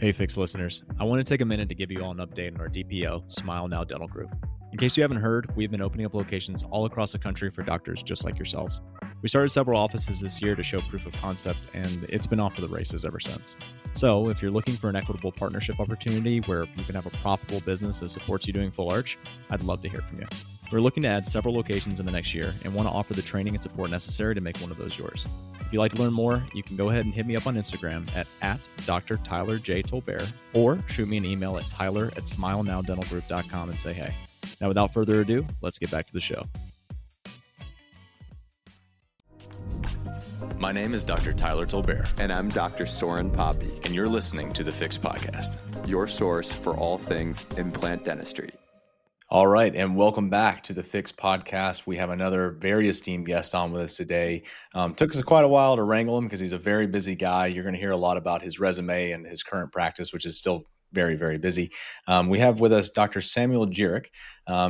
Hey Fix listeners, I want to take a minute to give you all an update on our DPO, Smile Now Dental Group. In case you haven't heard, we've been opening up locations all across the country for doctors just like yourselves. We started several offices this year to show proof of concept, and it's been off to the races ever since. So if you're looking for an equitable partnership opportunity where you can have a profitable business that supports you doing full arch, I'd love to hear from you. We're looking to add several locations in the next year and want to offer the training and support necessary to make one of those yours. If you'd like to learn more, you can go ahead and hit me up on Instagram at Dr. Tyler J. Tolbert, or shoot me an email at tyler@smilenowdentalgroup.com and say hey. Now, without further ado, let's get back to the show. My name is Dr. Tyler Tolbert. And I'm Dr. Soren Poppy, And you're listening to the Fix Podcast. your source for all things implant dentistry. All right, and welcome back to the Fix Podcast. We have another very esteemed guest on with us today. Took us quite a while to wrangle him because he's a very busy guy. You're going to hear a lot about his resume and his current practice, which is still very, very busy. We have with us Dr. Samuel Jirk.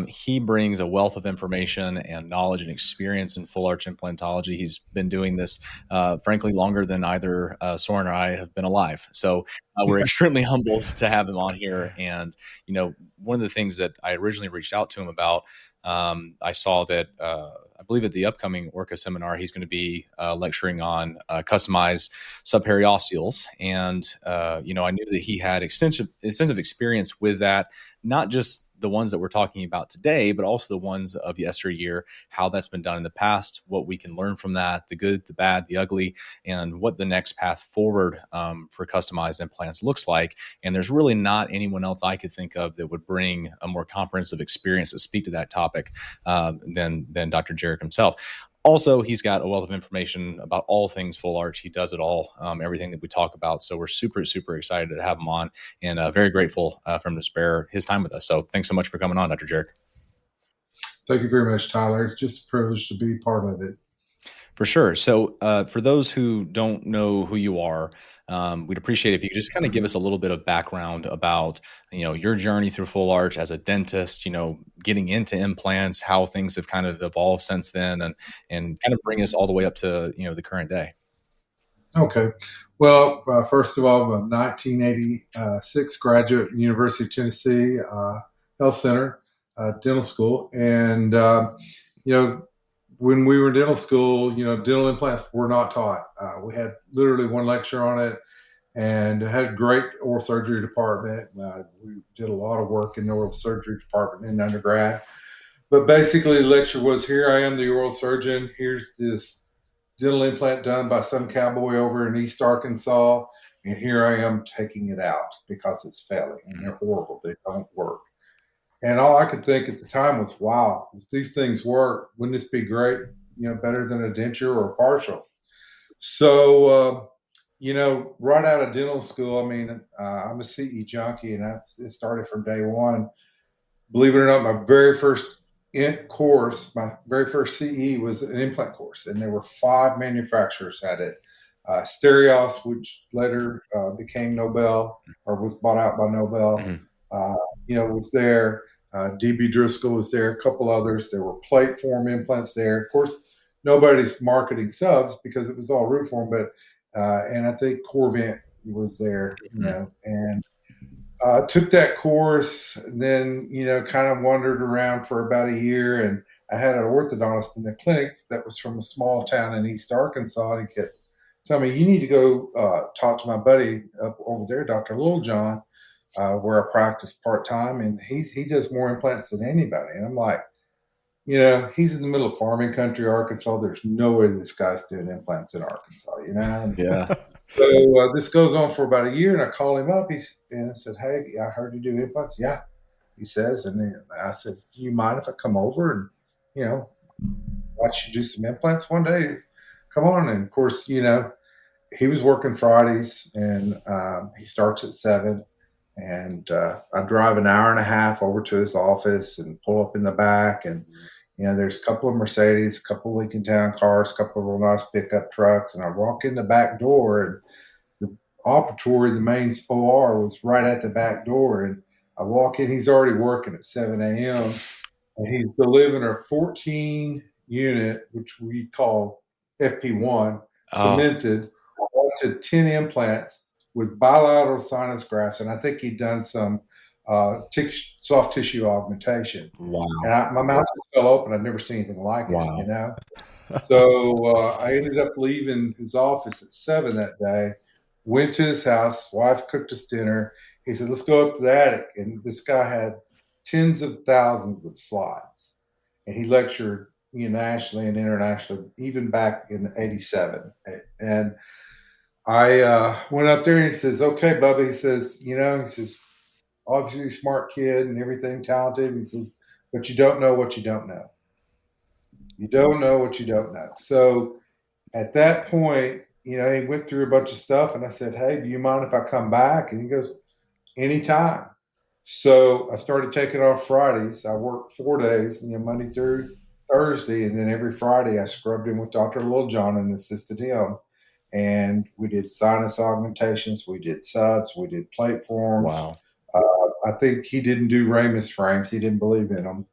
He brings a wealth of information and knowledge and experience in full arch implantology. He's been doing this, frankly, longer than either Soren or I have been alive. So we're extremely humbled to have him on here. And, you know, one of the things that I originally reached out to him about, I saw that I believe at the upcoming Orca seminar, he's going to be lecturing on customized subperiosteals. And, you know, I knew that he had extensive experience with that, not just the ones that we're talking about today, but also the ones of yesteryear, how that's been done in the past, what we can learn from that, the good, the bad, the ugly, and what the next path forward for customized implants looks like. And there's really not anyone else I could think of that would bring a more comprehensive experience to speak to that topic than Dr. Jerik himself. Also, he's got a wealth of information about all things full arch. He does it all, everything that we talk about. So we're super, super excited to have him on, and very grateful for him to spare his time with us. So thanks so much for coming on, Dr. Jerik. Thank you very much, Tyler. It's just a privilege to be part of it. For sure. So for those who don't know who you are, we'd appreciate if you could just kind of give us a little bit of background about, you know, your journey through full arch as a dentist, you know, getting into implants, how things have kind of evolved since then, and kind of bring us all the way up to, you know, the current day. Okay. Well, first of all, I'm a 1986 graduate, University of Tennessee Health Center Dental School. And, you know, when we were in dental school, you know, dental implants were not taught. We had literally one lecture on it, and it had a great oral surgery department. We did a lot of work in the oral surgery department in undergrad. But basically, the lecture was, here I am, the oral surgeon. Here's this dental implant done by some cowboy over in East Arkansas, and here I am taking it out because it's failing, and they're horrible. They don't work. And all I could think at the time was, wow, if these things work, wouldn't this be great? You know, better than a denture or a partial. So, you know, right out of dental school, I mean, I'm a CE junkie, and it started from day one. Believe it or not, my very first course, my very first CE was an implant course, and there were 5 manufacturers had it. Stereos, which later became Nobel or was bought out by Nobel, you know, was there. DB Driscoll was there, a couple others. There were plate form implants there. Of course, nobody's marketing subs because it was all root form, but and I think Corvent was there, you know, and took that course, and then, you know, kind of wandered around for about a year, and I had an orthodontist in the clinic that was from a small town in East Arkansas, and he kept telling me, you need to go talk to my buddy up over there, Dr. Littlejohn, where I practice part-time, and he does more implants than anybody. And I'm like, you know, he's in the middle of farming country, Arkansas. There's no way this guy's doing implants in Arkansas, you know? And Yeah. so this goes on for about a year, and I called him up. And I said, hey, I heard you do implants. Yeah, he says. And then I said, do you mind if I come over and, you know, watch you do some implants one day? Come on. And of course, you know, he was working Fridays, and he starts at 7. And I drive an hour and a half over to his office and pull up in the back. And, you know, there's a couple of Mercedes, a couple of Lincoln Town cars, a couple of real nice pickup trucks. And I walk in the back door, and the operatory, the main OR, was right at the back door. And I walk in, he's already working at 7 a.m. And he's delivering a 14 unit, which we call FP1, cemented, onto 10 implants with bilateral sinus grafts, and I think he'd done some soft tissue augmentation. Wow. And my mouth just fell open. I'd never seen anything like it, you Wow. know? So I ended up leaving his office at 7 that day, went to his house, wife cooked us dinner. He said, let's go up to the attic. And this guy had tens of thousands of slides. And he lectured nationally and internationally, even back in 87. And I went up there and he says, okay, Bubba, he says, obviously a smart kid and everything, talented. He says, but you don't know what you don't know. You don't know what you don't know. So at that point, he went through a bunch of stuff, and I said, hey, do you mind if I come back? And he goes, anytime. So I started taking off Fridays. I worked 4 days, Monday through Thursday, and then every Friday I scrubbed in with Dr. Littlejohn and assisted him. And we did sinus augmentations, we did subs, we did plate forms. Wow. I think he didn't do ramus frames. He didn't believe in them.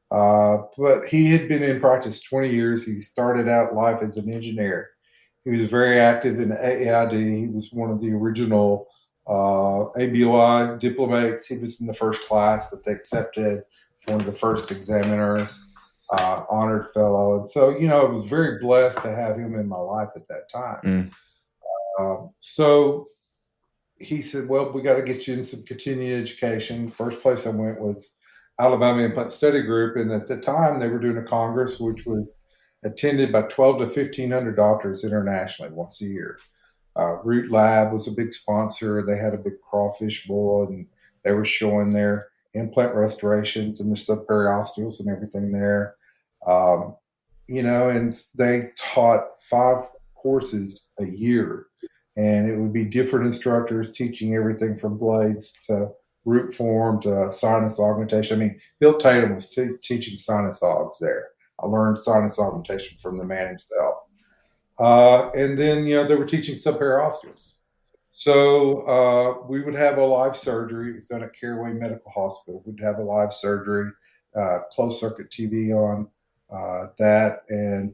But he had been in practice 20 years. He started out life as an engineer. He was very active in AAID. He was one of the original ABOI diplomates. He was in the first class that they accepted, one of the first examiners, honored fellow. And so, I was very blessed to have him in my life at that time. So he said, well, we got to get you in some continuing education. First place I went was Alabama Implant Study Group. And at the time, they were doing a congress, which was attended by 12 to 1,500 doctors internationally once a year. Root Lab was a big sponsor. They had a big crawfish board, and they were showing their implant restorations and their subperiosteals and everything there. And they taught 5 courses a year. And it would be different instructors teaching everything from blades to root form to sinus augmentation. I mean, Bill Tatum was teaching sinus augs there. I learned sinus augmentation from the man himself. And then, they were teaching subperiosteals. So we would have a live surgery. It was done at Caraway Medical Hospital. We'd have a live surgery, closed circuit TV on that, and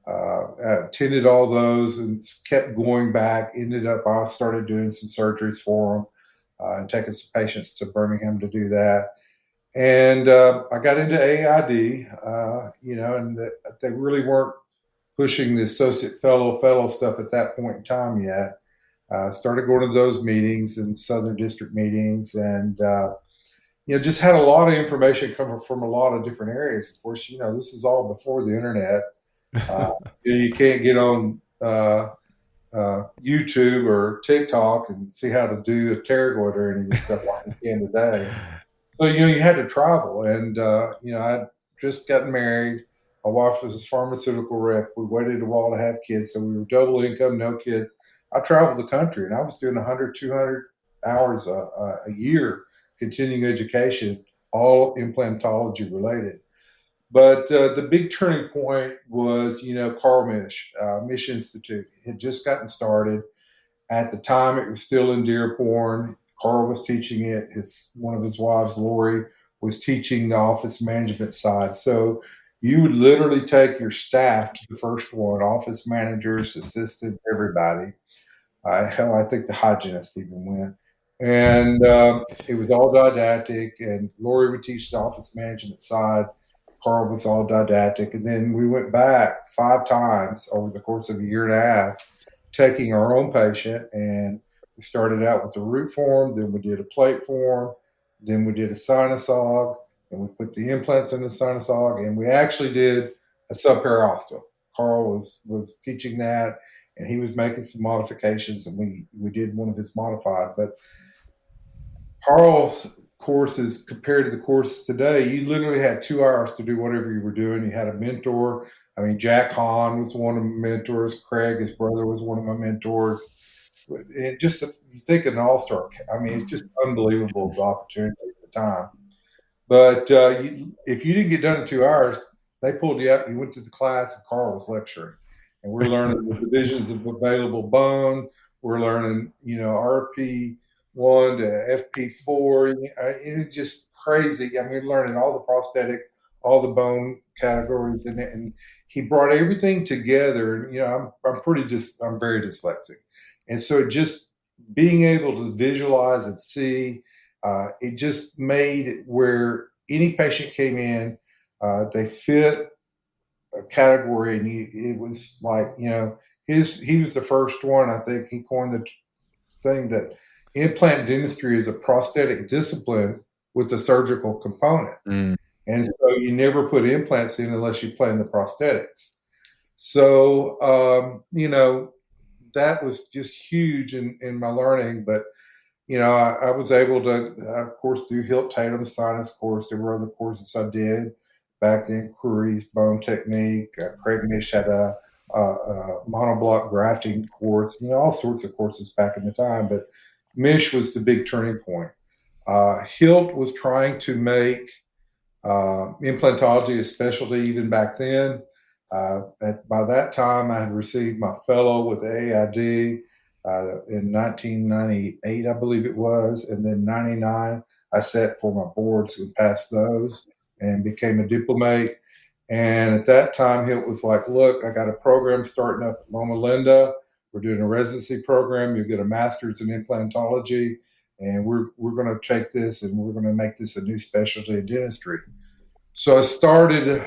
attended all those and kept going back. I started doing some surgeries for them and taking some patients to Birmingham to do that. And I got into AID, and they really weren't pushing the associate fellow stuff at that point in time yet. Started going to those meetings and Southern District meetings, and just had a lot of information coming from a lot of different areas. Of course, this is all before the internet. You can't get on YouTube or TikTok and see how to do a pterygoid or any of this stuff like you can today. So, you had to travel. And, I'd just gotten married. My wife was a pharmaceutical rep. We waited a while to have kids. So we were double income, no kids. I traveled the country, and I was doing 100, 200 hours a year continuing education, all implantology related. But the big turning point was, Carl Misch Institute. It had just gotten started. At the time, it was still in Dearborn. Carl was teaching it. One of his wives, Lori, was teaching the office management side. So you would literally take your staff to the first one, office managers, assistants, everybody. Hell, I think the hygienist even went. And it was all didactic, and Lori would teach the office management side. Carl was all didactic. And then we went back 5 times over the course of a year and a half, taking our own patient. And we started out with the root form, then we did a plate form, then we did a sinus aug, and we put the implants in the sinus aug, and we actually did a subperiosteal. Carl was teaching that, and he was making some modifications, and we did one of his modified. But Carl's courses, compared to the courses today, you literally had 2 hours to do whatever you were doing. You had a mentor. I mean, Jack Hahn was one of my mentors. Craig, his brother, was one of my mentors. It just, you think an all-star. I mean, it's just unbelievable, the opportunity at the time. But if you didn't get done in 2 hours, they pulled you out. You went to the class, and Carl was lecturing. And we're learning the divisions of available bone. We're learning, RP1 to FP4. It's just crazy. I mean, learning all the prosthetic, all the bone categories, and he brought everything together. And I'm very dyslexic, and so it just being able to visualize and see, it just made it where any patient came in, they fit a category, and it was like, he was the first one. I think he coined the thing that implant dentistry is a prosthetic discipline with a surgical component. Mm. And so you never put implants in unless you play in the prosthetics. So, that was just huge in my learning. But, I was able to, of course, do Hilt Tatum's sinus course. There were other courses I did back then, Curry's bone technique. Craig Misch had a monoblock grafting course, all sorts of courses back in the time. But Misch was the big turning point. Hilt was trying to make implantology a specialty even back then. By that time, I had received my fellow with AID in 1998, I believe it was, and then 99, I sat for my boards and passed those and became a diplomate. And at that time, Hilt was like, look, I got a program starting up at Loma Linda. We're doing a residency program. You'll get a master's in implantology, and we're going to take this and we're going to make this a new specialty in dentistry. So I started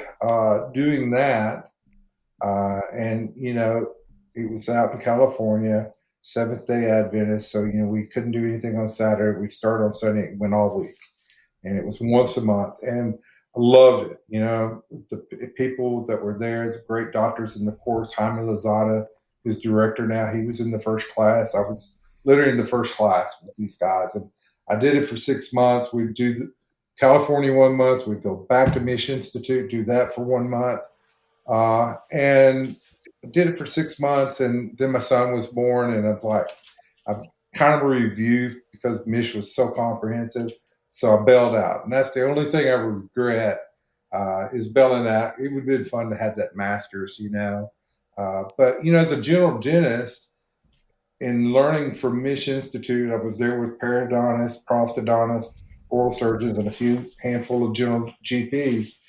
doing that, and it was out in California, Seventh Day Adventist. So we couldn't do anything on Saturday. We'd start on Sunday, it went all week, and it was once a month, and I loved it. The people that were there, the great doctors in the course, Jaime Lozada, who's director now, he was in the first class. I was literally in the first class with these guys, and I did it for 6 months. We'd do California 1 month. We'd go back to Misch Institute, do that for 1 month, and I did it for 6 months. And then my son was born, and I've kind of a review because Misch was so comprehensive. So I bailed out, and that's the only thing I regret is bailing out. It would have been fun to have that master's, but as a general dentist, in learning from Misch Institute, I was there with periodontists, prosthodontists, oral surgeons, and a few handful of general GPs.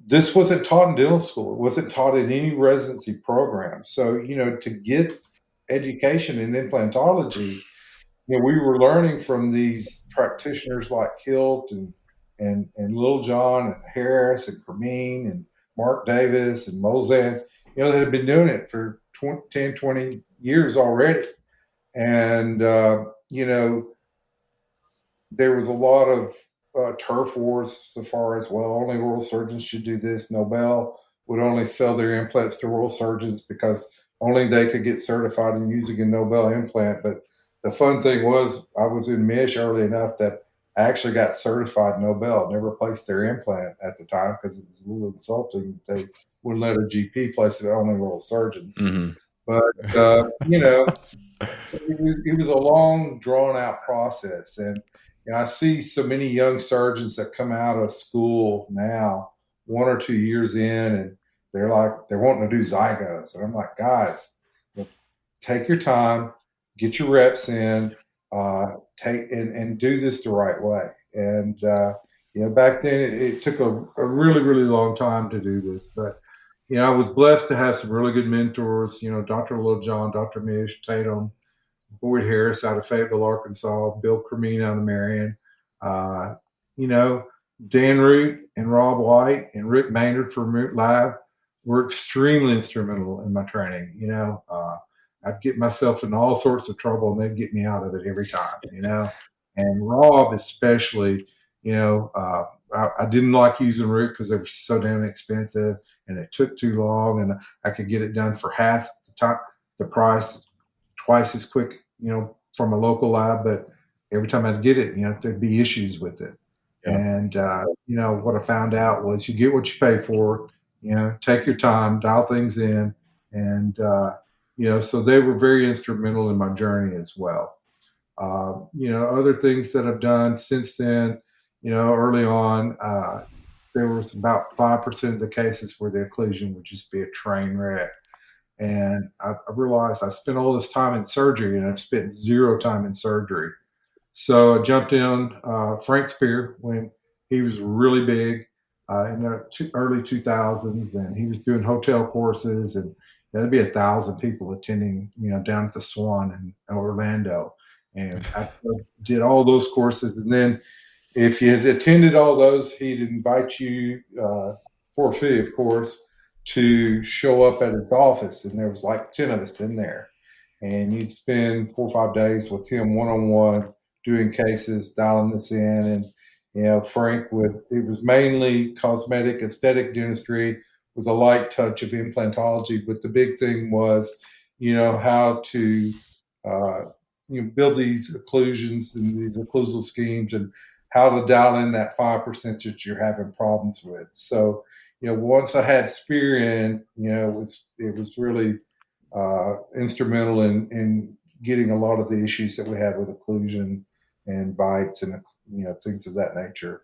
This wasn't taught in dental school. It wasn't taught in any residency program. So, to get education in implantology, we were learning from these practitioners like Hilt and Little John and Harris and Cremeen and Mark Davis and Mozan, that had been doing it for 10, 20 years already. And, there was a lot of turf wars so far as well. Only oral surgeons should do this. Nobel would only sell their implants to oral surgeons because only they could get certified in using a Nobel implant. But the fun thing was I was in Misch early enough that I actually got certified Nobel. Never placed their implant at the time because it was a little insulting. They wouldn't let a GP place it, only oral surgeons. Mm-hmm. But, it was a long, drawn-out process. And I see so many young surgeons that come out of school now, 1 or 2 years in, and they're wanting to do zygos. And I'm like, guys, take your time, get your reps in, take and do this the right way. And back then it took a really, really long time to do this, but I was blessed to have some really good mentors. Dr. Little John, Dr. Misch, Tatum, Boyd Harris out of Fayetteville, Arkansas, Bill Cremeen out of Marion, uh, Dan Root and Rob White and Rick Maynard from Root Lab were extremely instrumental in my training. I'd get myself in all sorts of trouble and they'd get me out of it every time, And Rob especially, I didn't like using Root because they were so damn expensive and it took too long, and I could get it done for half the price, twice as quick, from a local lab. But every time I'd get it, there'd be issues with it. Yeah. And, what I found out was you get what you pay for, take your time, dial things in. And, so they were very instrumental in my journey as well. Other things that I've done since then, early on, there was about 5% of the cases where the occlusion would just be a train wreck. And I realized I spent all this time in surgery and I've spent 0 time in surgery. So I jumped in Frank Spear when he was really big in the early 2000s, and he was doing hotel courses. And there'd be 1,000 people attending, down at the Swan in Orlando. And I did all those courses. And then if you had attended all those, he'd invite you, for a fee, of course, to show up at his office. And there was like 10 of us in there. And you'd spend 4 or 5 days with him one-on-one doing cases, dialing this in. And, Frank it was mainly cosmetic, aesthetic dentistry with a light touch of implantology. But the big thing was, how to, build these occlusions and these occlusal schemes, and how to dial in that 5% that you're having problems with. So, once I had Spear in, it was really instrumental in getting a lot of the issues that we had with occlusion and bites and, things of that nature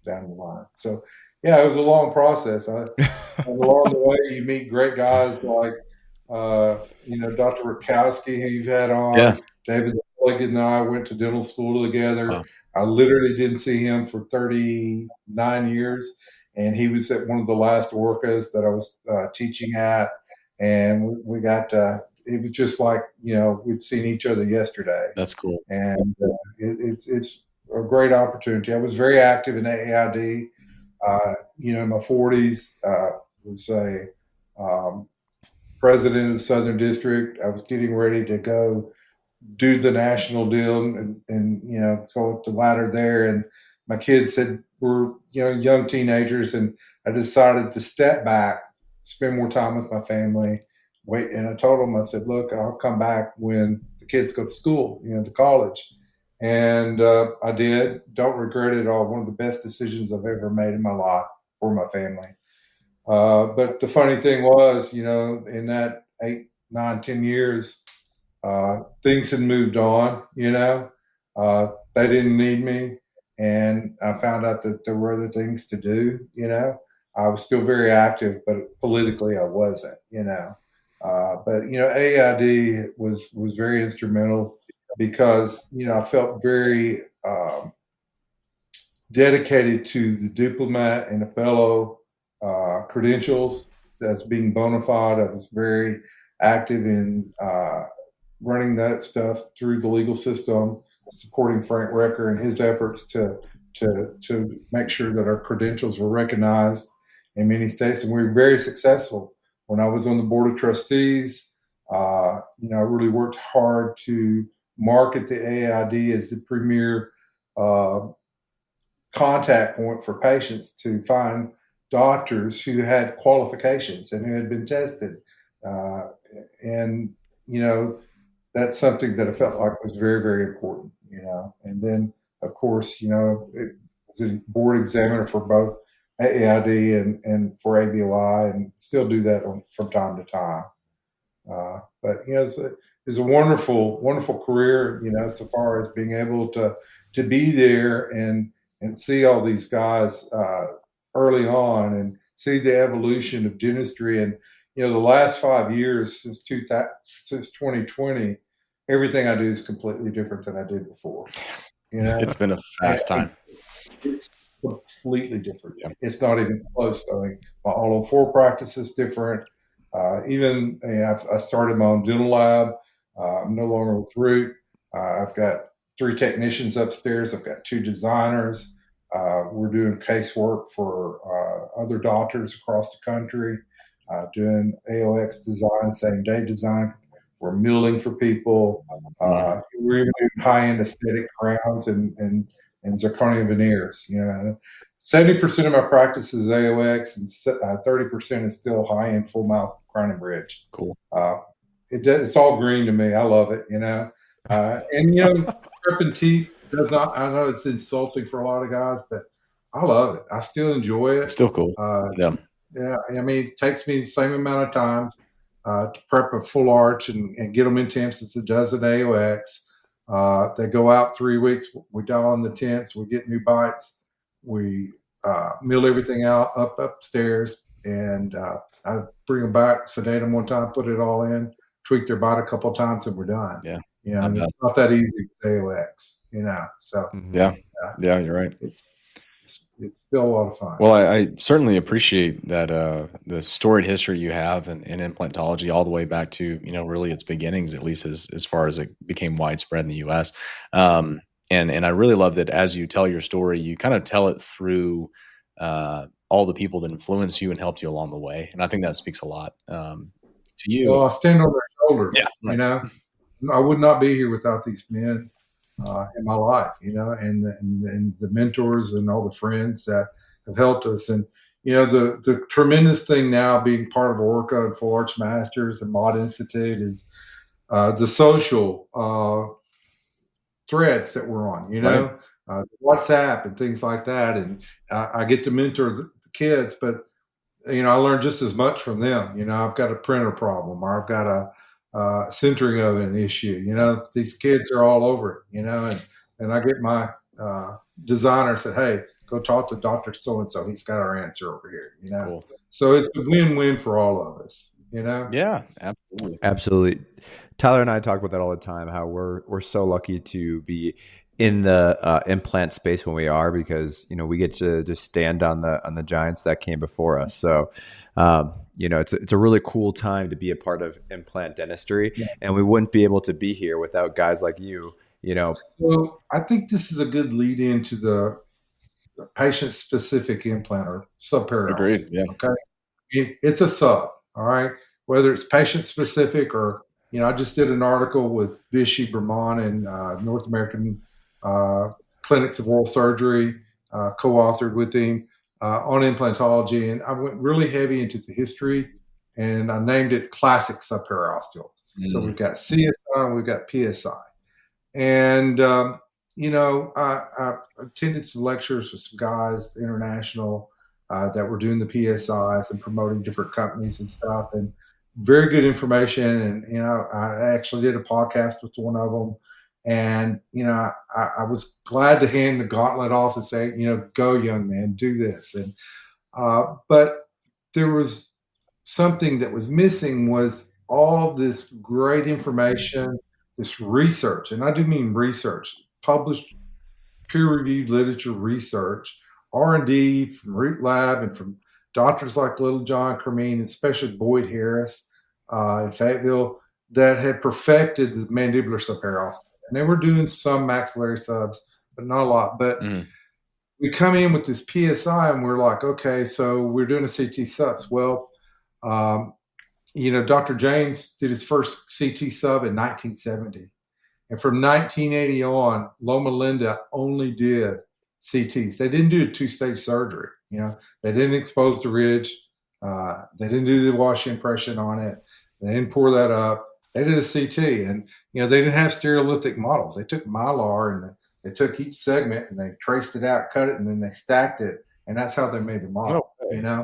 down the line. So, yeah, it was a long process. And along the way, you meet great guys like, Dr. Rakowski, who you've had on. Yeah. David Mulligan and I went to dental school together. Wow. I literally didn't see him for 39 years, and he was at one of the last orcas that I was teaching at, and we got it was just like, we'd seen each other yesterday. That's cool. And it's a great opportunity. I was very active in AAID. In my 40s, was a president of the Southern District. I was getting ready to go do the national deal and go up the ladder there. And my kids were young teenagers, and I decided to step back, spend more time with my family, wait. And I told them, I said, look, I'll come back when the kids go to school, to college. And I did. Don't regret it at all. One of the best decisions I've ever made in my life for my family. But the funny thing was, in that 8, 9, 10 years, things had moved on, they didn't need me. And I found out that there were other things to do, I was still very active, but politically I wasn't, but, AID was very instrumental because, I felt very dedicated to the diplomat and the fellow credentials as being bona fide. I was very active in running that stuff through the legal system, supporting Frank Recker and his efforts to make sure that our credentials were recognized in many states. And we were very successful. When I was on the board of trustees, I really worked hard to market the AID as the premier contact point for patients to find doctors who had qualifications and who had been tested. And, that's something that I felt like was very, very important, And then, of course, it was a board examiner for both AAID and for ABOI, and still do that from time to time. But, it's a wonderful, wonderful career, so far as being able to be there and see all these guys early on and see the evolution of dentistry. And, the last 5 years since 2020, everything I do is completely different than I did before. It's been a fast time. It's completely different. Yeah. It's not even close. I mean, my all-on-4 practice is different. Even I started my own dental lab. I'm no longer with Root. I've got 3 technicians upstairs. I've got 2 designers. We're doing casework for other doctors across the country, doing AOX design, same-day design. We're milling for people. We're even doing high-end aesthetic crowns and zirconia veneers. 70% of my practice is AOX, and 30% is still high-end full mouth crown and bridge. Cool. It's all green to me. I love it. And prepping teeth does not. I know it's insulting for a lot of guys, but I love it. I still enjoy it. It's still cool. Yeah. I mean, it takes me the same amount of time to prep a full arch and get them in temps as it does at AOX. They go out 3 weeks. We dial on the temps. We get new bites. We mill everything out upstairs, and I bring them back, sedate them one time, put it all in, tweak their bite a couple of times, and we're done. Yeah. It's not that easy with AOX, So yeah, you're right. it's still a lot of fun. Well, I certainly appreciate that the storied history you have in implantology, all the way back to really its beginnings, at least as far as it became widespread in the U.S. And I really love that as you tell your story, you kind of tell it through all the people that influenced you and helped you along the way, and I think that speaks a lot to you. Well, I stand on their Yeah, shoulders. right. I would not be here without these men in my life. And the mentors and all the friends that have helped us. And the tremendous thing now being part of Orca and Full Arch Masters and Mod Institute is the social threads that we're on. Right. WhatsApp and things like that. And I get to mentor the kids, but I learned just as much from them. I've got a printer problem, or I've got a centering oven issue. These kids are all over it. And I get my designer said, "Hey, go talk to Doctor So and So. He's got our answer over here." Cool. So it's a win-win for all of us. Yeah, absolutely. Absolutely. Tyler and I talk about that all the time, how we're so lucky to be in the implant space when we are, because we get to just stand on the giants that came before us. So it's a really cool time to be a part of implant dentistry, and we wouldn't be able to be here without guys like you. Well, I think this is a good lead into the patient-specific implant, or subperiosteal. Agreed. Yeah. Okay, it's a sub. All right, whether it's patient-specific or I just did an article with Vichy Berman and North American Clinics of Oral Surgery, co-authored with him on implantology, and I went really heavy into the history, and I named it Classic Subperiosteal. So we've got CSI, we've got PSI. And, I attended some lectures with some guys, international, that were doing the PSIs and promoting different companies and stuff, and very good information. And, I actually did a podcast with one of them. And, I was glad to hand the gauntlet off and say, go, young man, do this. And, but there was something that was missing, was all this great information, this research, and I do mean research, published peer-reviewed literature research, R&D from Root Lab and from doctors like Little John Cremeen, and especially Boyd Harris in Fayetteville, that had perfected the mandibular subperiosteal. And they were doing some maxillary subs, but not a lot. But we come in with this PSI and we're like, okay, so we're doing a CT subs. Well, Dr. James did his first CT sub in 1970. And from 1980 on, Loma Linda only did CTs. They didn't do a two-stage surgery. They didn't expose the ridge. They didn't do the wash impression on it. They didn't pour that up. They did a CT. And, they didn't have stereolithic models. They took Mylar and they took each segment and they traced it out, cut it, and then they stacked it. And that's how they made the model.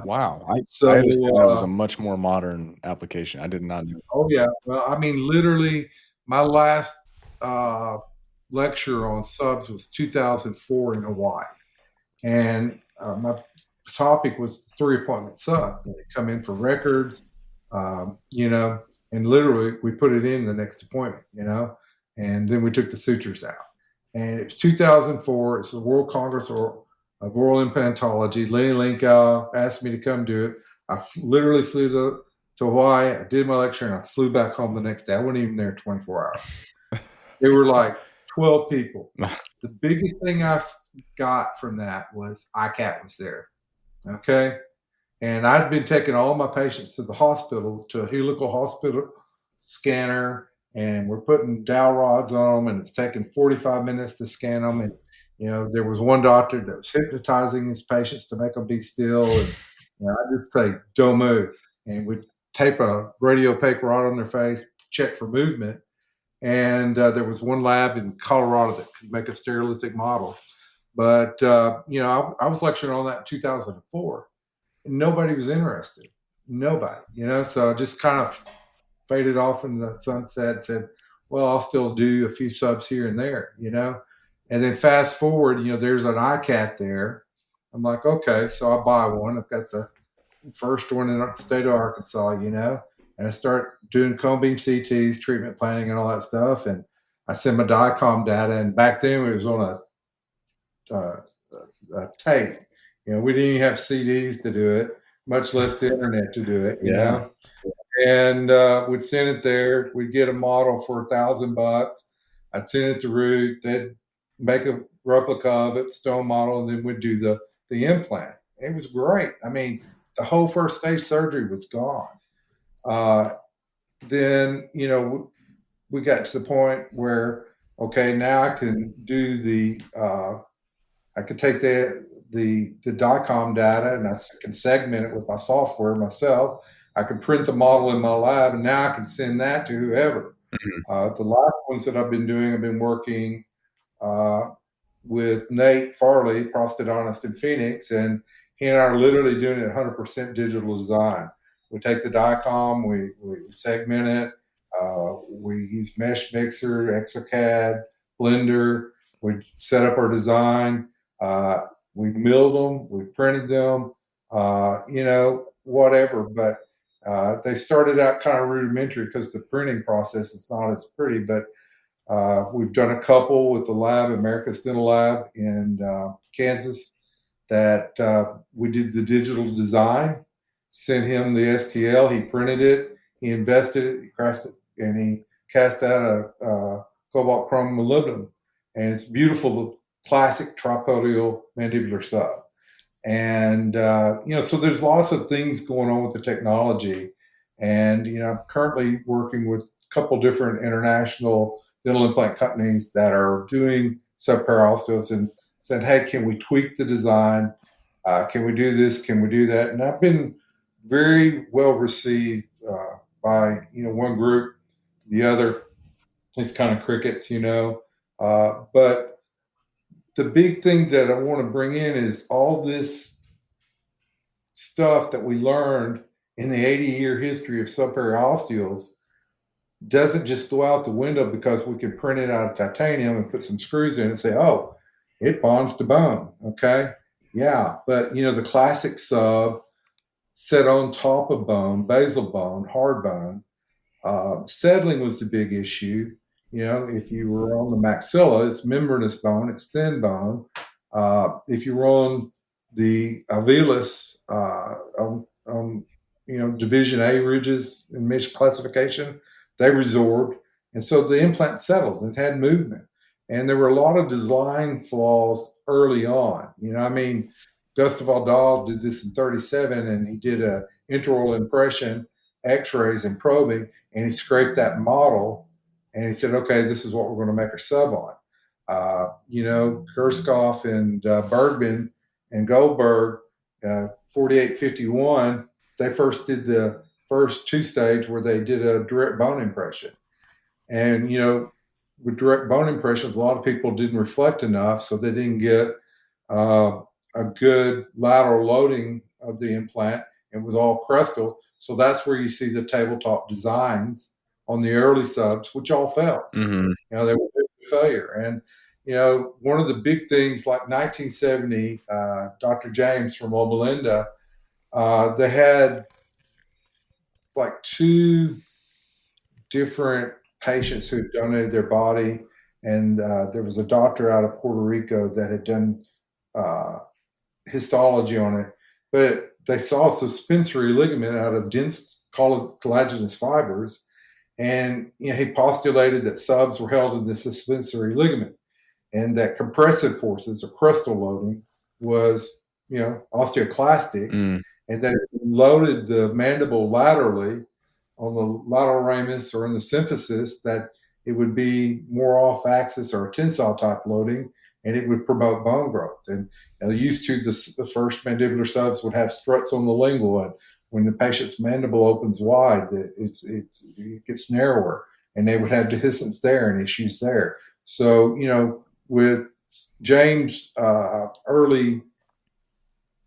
Wow. So, I understand that was a much more modern application. I did not know. Oh, yeah. Well, I mean, literally, my last lecture on subs was 2004 in Hawaii. And my topic was 3-appointment sub. They come in for records, and literally we put it in the next appointment, and then we took the sutures out. And it was 2004. It's the World Congress of Oral Implantology. Lenny Linkow asked me to come do it. I literally flew to Hawaii. I did my lecture and I flew back home the next day. I wasn't even there 24 hours. There were like 12 people. The biggest thing I got from that was ICAT was there. Okay. And I'd been taking all my patients to the hospital, to a helical hospital scanner, and we're putting dowel rods on them, and it's taking 45 minutes to scan them. And, there was one doctor that was hypnotizing his patients to make them be still. And I just say, don't move. And we'd tape a radiopaque rod on their face, check for movement. And there was one lab in Colorado that could make a stereolithic model. But, I was lecturing on that in 2004. And nobody was interested. Nobody, so I just kind of faded off in the sunset and said, well, I'll still do a few subs here and there, And then fast forward, there's an ICAT there. I'm like, okay, so I buy one. I've got the first one in the state of Arkansas, and I start doing cone beam CTs, treatment planning, and all that stuff. And I send my DICOM data. And back then it was on a tape, We didn't even have CDs to do it, much less the internet to do it. Yeah. And we'd send it there. We'd get a model for $1,000. I'd send it to Root. They'd make a replica of it, stone model, and then we'd do the implant. It was great. I mean, the whole first stage surgery was gone. Then, we got to the point where, okay, now I can do I could take the DICOM data and I can segment it with my software myself. I could print the model in my lab, and now I can send that to whoever. The last ones that I've been working with Nate Farley, prosthodontist in Phoenix, and he and I are literally doing it 100% digital design. We take the DICOM, we segment it, we use Mesh Mixer, Exocad, Blender. We set up our design. We've milled them, we've printed them, whatever. But they started out kind of rudimentary because the printing process is not as pretty. But we've done a couple with the lab, America's Dental Lab in Kansas, that we did the digital design, sent him the STL, he printed it, he invested it, he crafted it, and he cast out a cobalt chrome molybdenum. And it's beautiful, the classic tripodial mandibular sub. And, so there's lots of things going on with the technology. And, I'm currently working with a couple different international dental implant companies that are doing subperiosteals and said, hey, can we tweak the design? Can we do this? Can we do that? And I've been very well received by, one group. The other is kind of crickets, but the big thing that I want to bring in is all this stuff that we learned in the 80-year history of subperiosteals doesn't just go out the window because we can print it out of titanium and put some screws in it and say, oh, it bonds to bone. Okay. Yeah. But, the classic sub set on top of bone, basal bone, hard bone. Settling was the big issue. If you were on the maxilla, it's membranous bone, it's thin bone. If you were on the alveolus, Division A ridges in Misch classification, they resorbed. And so the implant settled and had movement. And there were a lot of design flaws early on. Gustave Dahl did this in 1937, and he did a intraoral impression, x-rays and probing, and he scraped that model and he said, okay, this is what we're going to make our sub on. Gerskoff and Bergman and Goldberg, 4851, they first did the first two-stage where they did a direct bone impression. And, with direct bone impressions, a lot of people didn't reflect enough, so they didn't get a good lateral loading of the implant. It was all crestal. So that's where you see the tabletop designs on the early subs, which all failed. Mm-hmm. They were a failure. And, one of the big things, like 1970, Dr. James from Loma Linda, they had like two different patients who had donated their body. And there was a doctor out of Puerto Rico that had done histology on it, but they saw a suspensory ligament out of dense collagenous fibers, and he postulated that subs were held in the suspensory ligament, and that compressive forces or crestal loading was osteoclastic, and that it loaded the mandible laterally on the lateral ramus or in the symphysis, that it would be more off axis or a tensile type loading, and it would promote bone growth. And used to, the first mandibular subs would have struts on the lingual, and when the patient's mandible opens wide, it gets narrower, and they would have dehiscence there and issues there. So, with James' early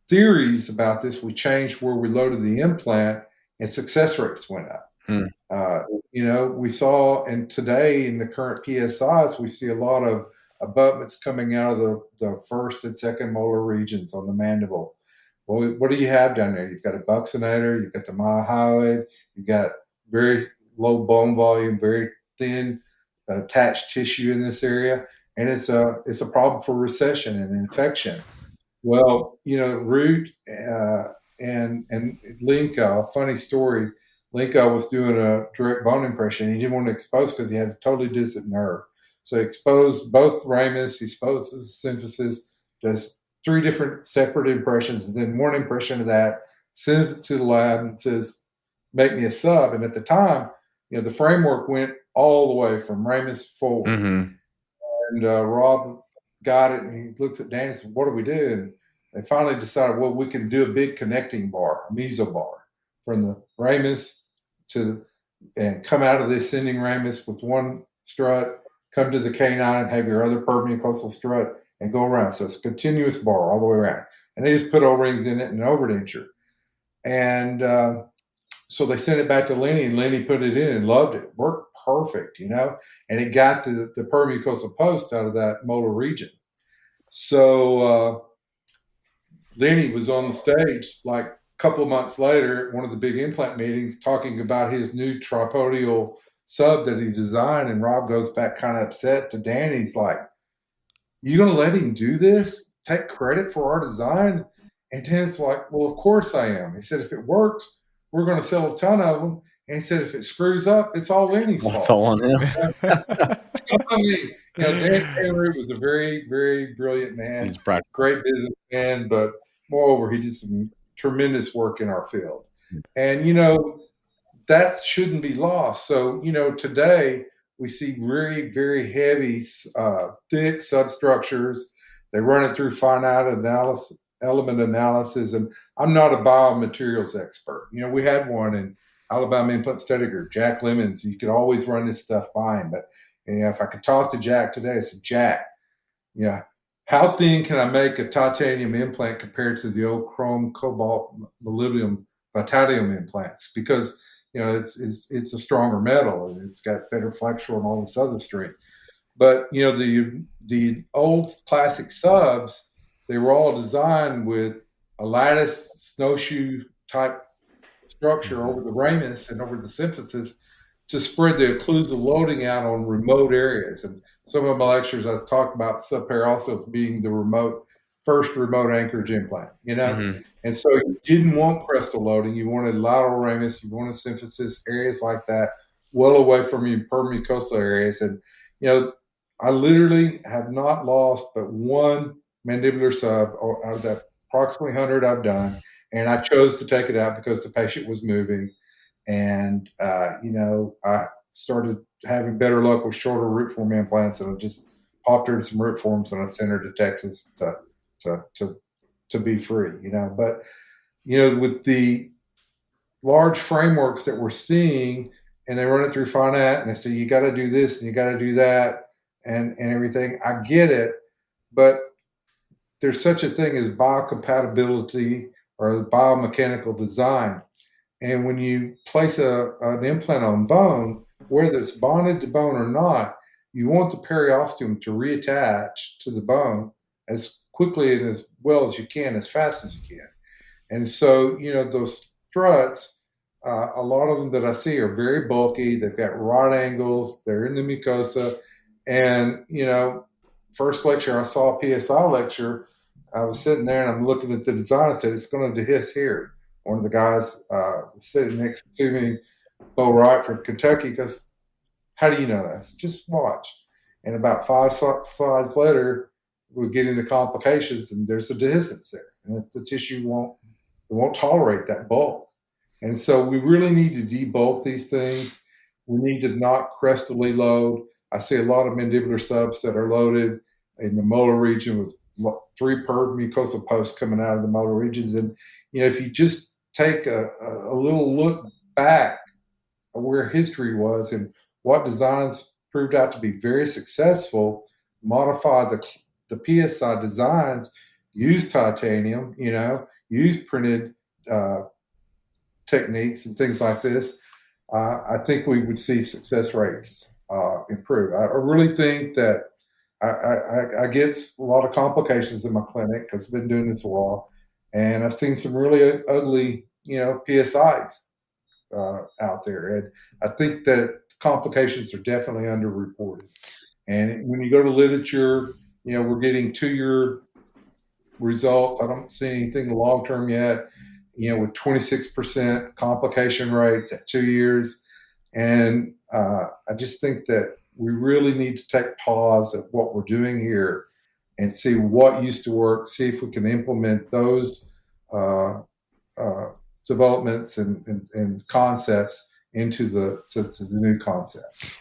theories about this, we changed where we loaded the implant, and success rates went up. We saw, and today in the current PSIs, we see a lot of abutments coming out of the first and second molar regions on the mandible. Well, what do you have down there? You've got a buccinator, you've got the myhyoid, you've got very low bone volume, very thin attached tissue in this area, and it's a problem for recession and infection. Well, Root and Linka, funny story. Linka was doing a direct bone impression. He didn't want to expose because he had a totally distant nerve. So he exposed both ramus, he exposed the symphysis, does 3 different separate impressions, and then one impression of that, sends it to the lab and says, make me a sub. And at the time, the framework went all the way from ramus forward. Mm-hmm. And Rob got it, and he looks at Danny and says, what do we do? And they finally decided, well, we can do a big connecting bar, a meso bar, from the ramus and come out of the ascending ramus with one strut, come to the canine, have your other permucosal strut, and go around. So it's a continuous bar all the way around. And they just put O-rings in it and an overdenture. And so they sent it back to Lenny, and Lenny put it in and loved it. Worked perfect, and it got the permucosal post out of that molar region. So Lenny was on the stage like a couple of months later at one of the big implant meetings talking about his new tripodial sub that he designed, and Rob goes back kind of upset to Danny. He's like, you going to let him do this? Take credit for our design? And Dan's like, well, of course I am. He said, if it works, we're going to sell a ton of them. And he said, if it screws up, it's all Lenny's fault. It's all on him. I mean, Dan Root was a very, very brilliant man. He's practical. Great businessman, but moreover, he did some tremendous work in our field. And, that shouldn't be lost. So, today we see very, very heavy, thick substructures. They run it through finite analysis, element analysis. And I'm not a biomaterials expert. We had one in Alabama Implant Study Group, Jack Lemons. You could always run this stuff by him. But if I could talk to Jack today, I said, Jack, how thin can I make a titanium implant compared to the old chrome, cobalt, molybdenum, titanium implants? Because it's a stronger metal and it's got better flexural and all this other strength. But the old classic subs, they were all designed with a lattice snowshoe type structure over the ramus and over the symphysis to spread the occlusal loading out on remote areas. And some of my lectures, I talk about Subperiosteal as being the first remote anchorage implant, Mm-hmm. And so you didn't want crestal loading. You wanted lateral ramus, you wanted symphysis, areas like that, well away from your permucosal areas. And, I literally have not lost but one mandibular sub out of that approximately 100 I've done. And I chose to take it out because the patient was moving. And, I started having better luck with shorter root form implants, and I just popped her in some root forms and I sent her to Texas to be free, But, with the large frameworks that we're seeing, and they run it through finite, and they say, you got to do this and you got to do that and everything. I get it, but there's such a thing as biocompatibility or biomechanical design. And when you place an implant on bone, whether it's bonded to bone or not, you want the periosteum to reattach to the bone as quickly and as well as you can, as fast as you can. And so, those struts, a lot of them that I see are very bulky. They've got right angles. They're in the mucosa. And, first lecture, I saw a PSI lecture. I was sitting there and I'm looking at the design. I said, it's going to dehisce here. One of the guys sitting next to me, Bo Wright from Kentucky, goes, how do you know that? I said, just watch. And about 5 slides later, we get into complications, and there's a dehiscence there. And the tissue won't tolerate that bulk. And so we really need to debulk these things. We need to not crestally load. I see a lot of mandibular subs that are loaded in the molar region with 3 permucosal posts coming out of the molar regions. And, if you just take a little look back at where history was and what designs proved out to be very successful, modify the PSI designs, use titanium, use printed techniques and things like this, I think we would see success rates improve. I really think that I get a lot of complications in my clinic because I've been doing this a while, and I've seen some really ugly, PSIs out there. And I think that complications are definitely underreported. And when you go to literature, we're getting 2-year results. I don't see anything long term yet. With 26% complication rates at 2 years, and I just think that we really need to take pause at what we're doing here and see what used to work. See if we can implement those developments and concepts into the new concept.